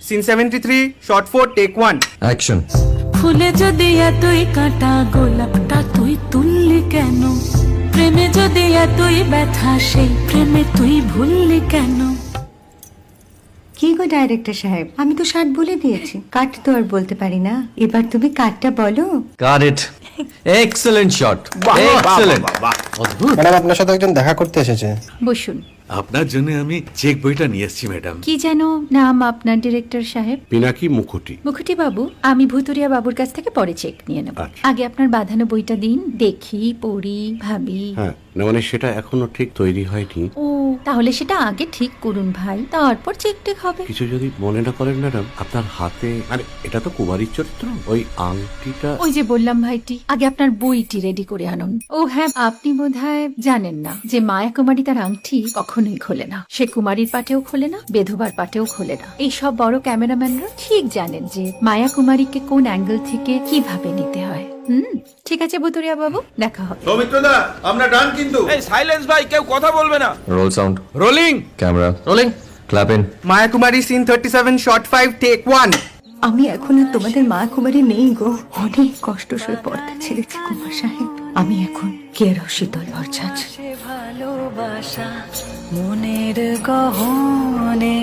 Scene 73 short 4 take 1 action. ফুলে যদি এতই কাঁটা গোলাপটা তুই তুললি কেন? প্রেমে যদি এতই ব্যথা সেই প্রেমে তুই ভুললি কেন? কি গো ডাইরেক্টর সাহেব, আমি তো 60 বলে দিয়েছি, কাট তো আর বলতে পারি না, এবার তুমি কাটটা বলো। Got it. Excellent shot, excellent. অদ্ভুত। ম্যাডাম আপনার সাথে একজন দেখা করতে এসেছে। বসুন। আপনার জন্য আমি চেক বইটা নিয়ে এসেছি ম্যাডাম। কি যেন নাম আপনার ডিরেক্টর সাহেব? পিনাকি মুখোটি। মুখুটি বাবু, আমি ভুতুরিয়া বাবুর কাছ থেকে পরে চেক নিয়ে নেব। আচ্ছা। আগে আপনার বাঁধানো বইটা দিন, দেখি, পড়ি, ভাবি। হ্যাঁ, না মানে সেটা এখনো ঠিক তৈরি হয়নি। ও, তাহলে সেটা আগে ঠিক করুন ভাই, তারপর চেক টেক হবে। কিছু যদি মনে না করেন ম্যাডাম, আপনার হাতে, মানে এটা তো কুমারীর চরিত্র, ওই আংটিটা। ওই যে বললাম ভাইটি, আগে আপনার বইটি রেডি করে আনুন। ও হ্যাঁ, আপনি বোধহয় জানেন না যে মায়া কুমারী তার আংটি কখনোই খোলে না। সে কুমারীর পাটেও খোলে না, বেধবার পাটেও খোলে না। এই সব বড় ক্যামেরাম্যানরা ঠিক জানেন যে মায়া কুমারীকে কোন অ্যাঙ্গেল থেকে কিভাবে নিতে হয়। ঠিক আছে ভুতুরিয়া বাবু, দেখা হবে। সৌমিত্রদা, আমরা ডান কিন্তু। এই সাইলেন্স ভাই, কেউ কথা বলবে না। Roll sound, rolling. Camera rolling, clap in. Maya Kumari scene 37 shot 5 take 1 আমি এখন আর তোমাদের মা কুমারী নেই গো, অনেক কষ্ট সয়ে পর্দা ছেড়েছি কুমার সাহেব। আমি এখন কেরো শীতল ভরছাছ। ভালোবাসা মনের গহনে